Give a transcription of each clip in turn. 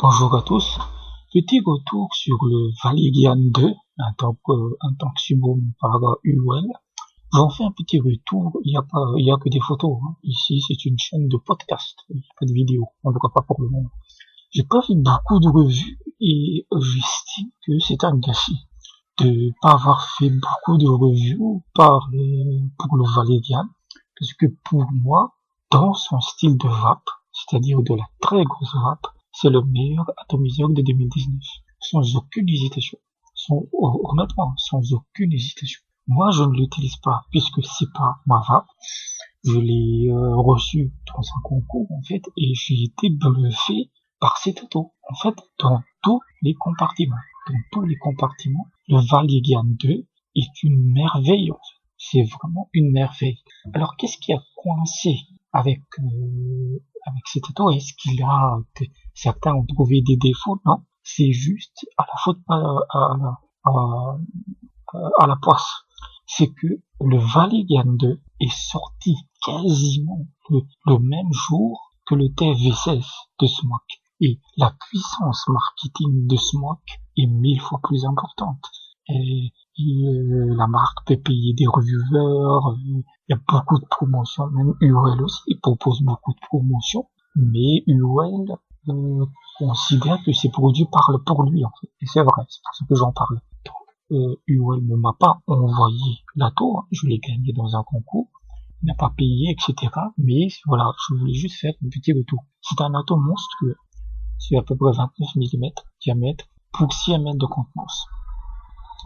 Bonjour à tous. Petit retour sur le Valerian 2, un tank Subum par UL. J'en fais un petit retour, il y a que des photos, hein. Ici, c'est une chaîne de podcast, il n'y a pas de vidéo, en tout cas pas pour le moment. J'ai pas fait beaucoup de revues et j'estime que c'est un gâchis de pas avoir fait beaucoup de revues pour le Valerian, parce que pour moi, dans son style de vape, c'est-à-dire de la très grosse vape, c'est le meilleur atomiseur de 2019, sans aucune hésitation, honnêtement, sans aucune hésitation. Moi, je ne l'utilise pas, puisque c'est pas ma vape. Je l'ai reçu dans un concours, en fait, et j'ai été bluffé par cet auto. En fait, dans tous les compartiments, le Valerian 2 est une merveille, en fait. C'est vraiment une merveille. Alors, qu'est-ce qui a coincé avec cet auto? Est-ce qu'il a, certains ont trouvé des défauts? Non. C'est juste à la faute, à la poisse. C'est que le Valerian 2 est sorti quasiment le même jour que le TFV16 de Smoke. Et la puissance marketing de Smoke est 1000 fois plus importante. Et la marque peut payer des reviewers, il y a beaucoup de promotions, même UL aussi propose beaucoup de promotions, mais UL considère que ces produits parlent pour lui, en fait. Et c'est vrai, c'est pour ça que j'en parle. UL ne m'a pas envoyé l'auto, hein. Je l'ai gagné dans un concours, il n'a pas payé, etc. Mais voilà, je voulais juste faire un petit retour. C'est un auto monstrueux, c'est à peu près 29 mm diamètre pour 6 mètres de contenance.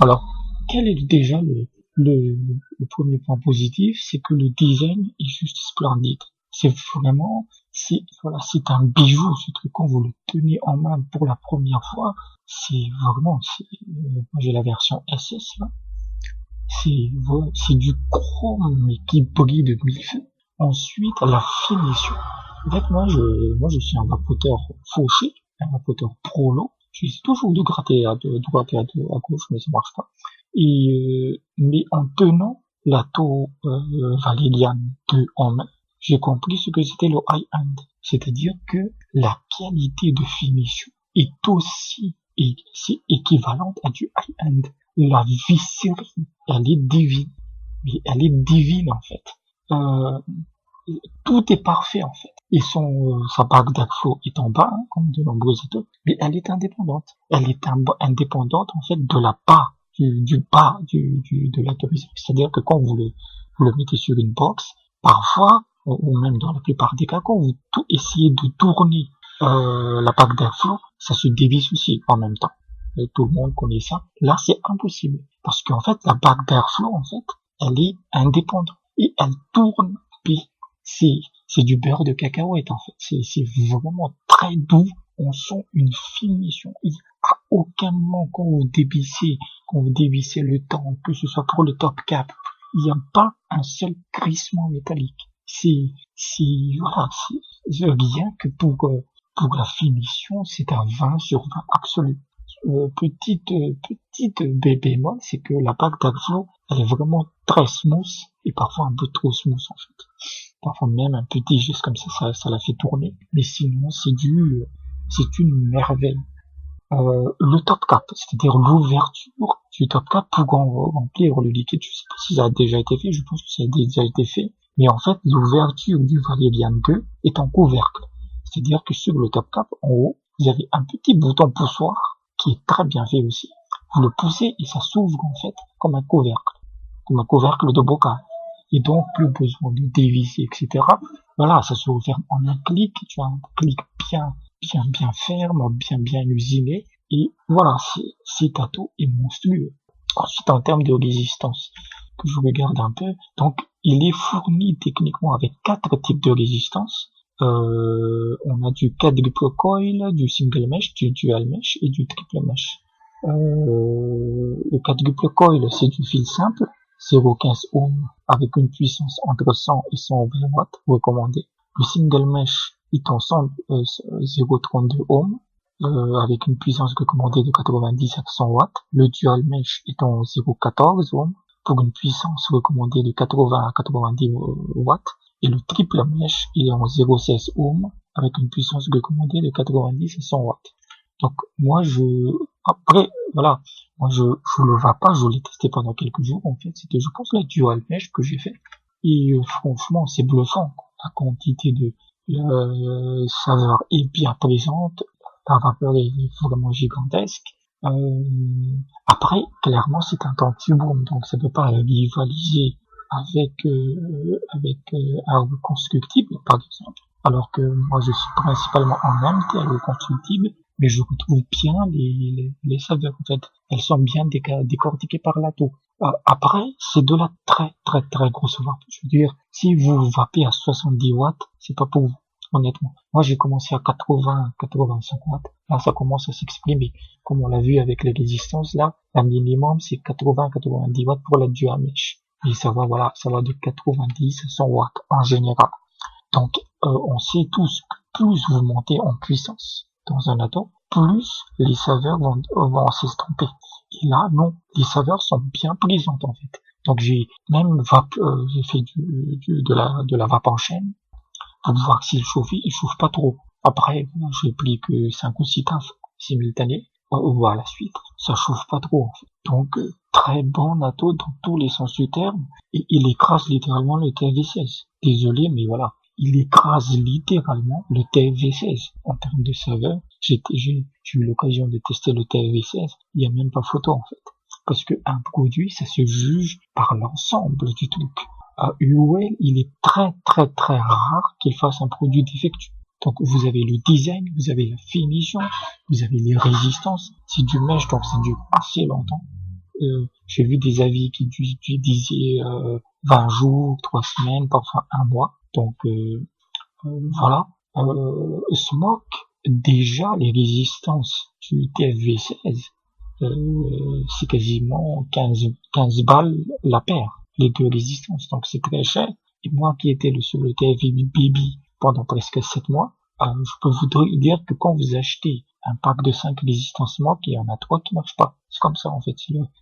Alors, quel est déjà le premier point positif? C'est que le design est juste splendide. C'est vraiment, c'est un bijou, ce truc. Quand vous le tenez en main pour la première fois, c'est vraiment, moi j'ai la version SS là, c'est du chrome mais qui brille de mille feux. Ensuite, la finition. En fait, moi je suis un vapoteur fauché, un vapoteur prolo. J'essaie toujours de gratter à droite et à gauche, mais ça marche pas. Et mais en tenant l'auto Valerian 2 en main, j'ai compris ce que c'était le high-end. C'est-à-dire que la qualité de finition est aussi c'est équivalente à du high-end. La visserie, elle est divine. Mais elle est divine en fait. Tout est parfait en fait. Et sa bague d'airflow est en bas, hein, comme de nombreux autos, mais elle est indépendante. Elle est indépendante en fait de la bas, du bas de l'atomiseur. C'est-à-dire que quand vous le mettez sur une box, parfois, ou même dans la plupart des cas, quand vous essayez de tourner la bague d'airflow, ça se dévisse aussi en même temps. Et tout le monde connaît ça. Là, c'est impossible. Parce qu'en fait, la bague d'airflow, en fait, elle est indépendante. Et elle tourne. Puis, c'est du beurre de cacahuète, en fait. C'est vraiment très doux. On sent une finition. À aucun moment, quand vous dévissez le temps, que ce soit pour le top cap, il n'y a pas un seul crissement métallique. Voilà, c'est rien que pour la finition, c'est un 20 sur 20 absolu. Petite bémol, c'est que la bague d'airflow, elle est vraiment très smooth et parfois un peu trop smooth en fait. Parfois même un petit geste comme ça la fait tourner. Mais sinon, c'est une merveille. Le top cap, c'est-à-dire l'ouverture du top cap pour remplir le liquide. Je sais pas si ça a déjà été fait, je pense que ça a déjà été fait. Mais en fait, l'ouverture du Valerian 2 est en couvercle. C'est-à-dire que sur le top cap, en haut, vous avez un petit bouton poussoir qui est très bien fait aussi. Vous le poussez et ça s'ouvre en fait comme un couvercle de bocal. Et donc plus besoin de dévisser, etc. Voilà, ça se referme en un clic. Tu as un clic bien ferme, bien usiné. Et voilà, cet atout est monstrueux. Ensuite, en termes de résistance, que je regarde un peu, donc il est fourni techniquement avec 4 types de résistance. On a du quadruple coil, du single mesh, du dual mesh et du triple mesh. Le quadruple coil, c'est du fil simple, 0,15 ohms avec une puissance entre 100 et 120 watts recommandé. Le single mesh est en 0,32 ohms avec une puissance recommandée de 90 à 100 watts. Le dual mesh est en 0,14 ohms pour une puissance recommandée de 80 à 90 watts. Et le triple mesh, il est en 0,16 ohms avec une puissance recommandée de 90 à 100 watts. Donc moi après voilà, moi je le vois pas, je l'ai testé pendant quelques jours en fait, c'était je pense la dual mesh que j'ai fait et franchement c'est bluffant, la quantité de saveur est bien présente, la vapeur est vraiment gigantesque. Après clairement c'est un anti-boom donc ça peut pas rivaliser avec un reconstructible par exemple, alors que moi je suis principalement en MT reconstructible, mais je retrouve bien les saveurs en fait, elles sont bien décortiquées par l'atto. Après c'est de la très grosse vape, je veux dire si vous vapez à 70 watts c'est pas pour vous honnêtement. Moi j'ai commencé à 85 watts, là ça commence à s'exprimer comme on l'a vu avec les résistances là, la minimum c'est 80-90 watts pour la dual mesh. Et ça va, voilà, ça va de 90 à 100 watts en général. Donc, on sait tous que plus vous montez en puissance dans un atome, plus les saveurs vont s'estomper. Et là, non, les saveurs sont bien présentes en fait. Donc, j'ai même j'ai fait de la vape en chaîne pour voir s'il chauffait. Il chauffe pas trop. Après, j'ai pris que 5 ou 6 tafs simultanés. Ou à la suite, ça chauffe pas trop en fait. Donc très bon natto dans tous les sens du terme et il écrase littéralement le TFV16. Désolé mais voilà, il écrase littéralement le TFV16 en termes de saveur. J'ai eu l'occasion de tester le TFV16, il y a même pas photo en fait, parce que un produit ça se juge par l'ensemble du truc. À UOL, il est très rare qu'il fasse un produit défectueux. Donc vous avez le design, vous avez la finition, vous avez les résistances. C'est du mesh, donc ça dure assez longtemps. J'ai vu des avis qui disaient 20 jours, 3 semaines, parfois un mois. Donc voilà. Smoke, déjà les résistances du TFV16, c'est quasiment 15 balles la paire, les deux résistances. Donc c'est très cher. Et moi qui étais sur le TFV Baby pendant presque 7 mois, je peux vous dire que quand vous achetez un pack de 5 résistances Smoke, il y en a 3 qui marchent pas. C'est comme ça en fait,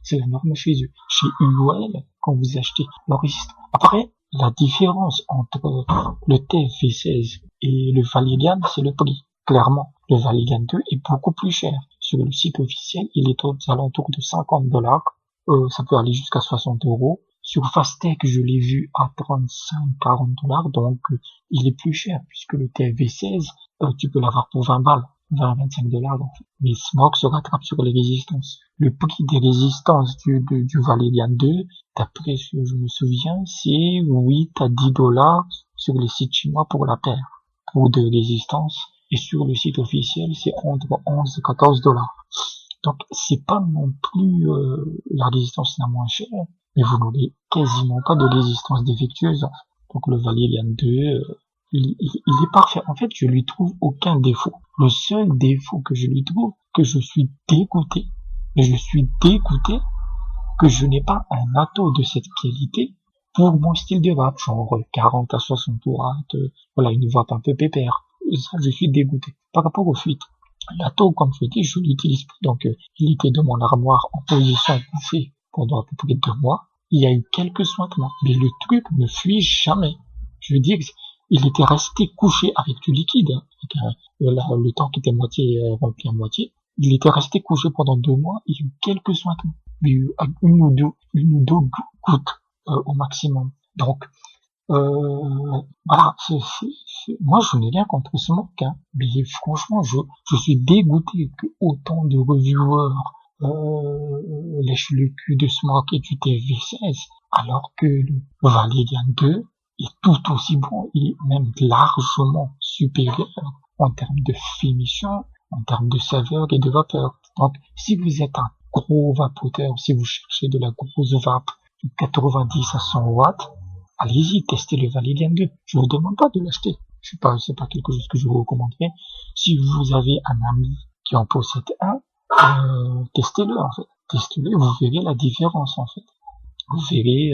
c'est la norme chez eux. Chez UOL, quand vous achetez leur résistance. Après, la différence entre le TFV16 et le Validian, c'est le prix. Clairement, le Validian 2 est beaucoup plus cher. Sur le site officiel, il est aux alentours de 50 $. Ça peut aller jusqu'à 60 €. Sur Fastech, je l'ai vu à 35-40 $, donc il est plus cher puisque le TFV16, tu peux l'avoir pour 20 balles. 20-25 $. Donc. Mais Smoke se rattrape sur les résistances. Le prix des résistances du Validian 2, d'après ce que je me souviens, c'est 8 à 10 $ sur les sites chinois pour la paire, pour deux résistances. Et sur le site officiel, c'est entre 11 et 14 $. Donc c'est pas non plus la résistance la moins chère, mais vous n'aurez quasiment pas de résistance défectueuse. Donc le Validian 2, il est parfait. En fait, je lui trouve aucun défaut. Le seul défaut que je lui trouve, que je suis dégoûté, que je n'ai pas un atto de cette qualité pour mon style de vape, genre 40 à 60 watts, voilà, une vape un peu pépère. Ça, je suis dégoûté. Par rapport aux fuites, l'atto, comme je dis, je l'utilise plus. Donc, il était dans mon armoire en position couchée pendant à peu près 2 mois. Il y a eu quelques sointements, mais le truc ne fuit jamais. Je veux dire, il était resté couché avec du liquide, avec le temps qui était moitié rempli à moitié. Il était resté couché pendant 2 mois. Il y a eu quelques sointements, il y a eu une ou deux gouttes au maximum. Donc, voilà, moi je n'ai rien contre Smoke, hein, mais franchement je suis dégoûté que autant de reviewers lèchent le cul de Smoke et du TFV16, alors que le Validian 2 est tout aussi bon et même largement supérieur en termes de finition, en termes de saveur et de vapeur. Donc si vous êtes un gros vapoteur, si vous cherchez de la grosse vape de 90 à 100 watts, allez-y, testez le Validian 2. Je vous demande pas de l'acheter. C'est pas quelque chose que je vous recommanderais. Si vous avez un ami qui en possède un, testez-le, en fait. Testez-le, vous verrez la différence, en fait. Vous verrez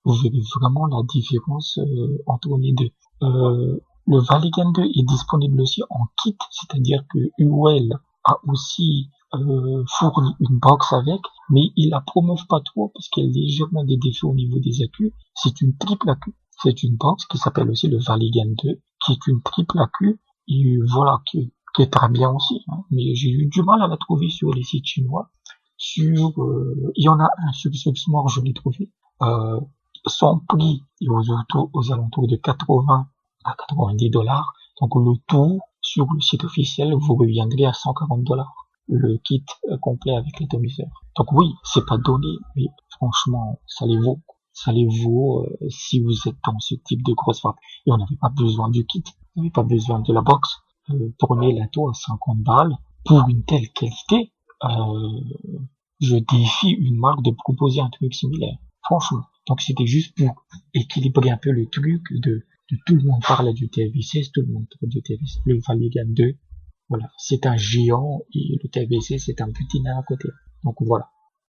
vraiment la différence, entre les deux. Le Validian 2 est disponible aussi en kit, c'est-à-dire que UOL a aussi fourni une box avec, mais ils la promeuvent pas trop parce qu'il y a légèrement des défauts au niveau des accus. C'est une triple accu. C'est une box qui s'appelle aussi le Validian 2, qui est une triple accu, et voilà, qui qui est très bien aussi, hein, mais j'ai eu du mal à la trouver sur les sites chinois. Il y en a un sur Subsmore, je l'ai trouvé. Son prix est aux alentours de 80 à 90 dollars. Donc le tout sur le site officiel vous reviendrez à 140 dollars. Le kit complet avec l'atomiseur. Donc oui, c'est pas donné, mais franchement, ça les vaut. Ça les vaut si vous êtes dans ce type de grosse vague. Et on n'avait pas besoin du kit, on n'avait pas besoin de la box. Prenez l'ato à 50 balles pour une telle qualité. Je défie une marque de proposer un truc similaire. Franchement. Donc c'était juste pour équilibrer un peu le truc de tout le monde parle du TV6, tout le monde parle du TV6. Le Valiant 2, voilà, c'est un géant et le TV6 c'est un petit nain à côté. Donc voilà.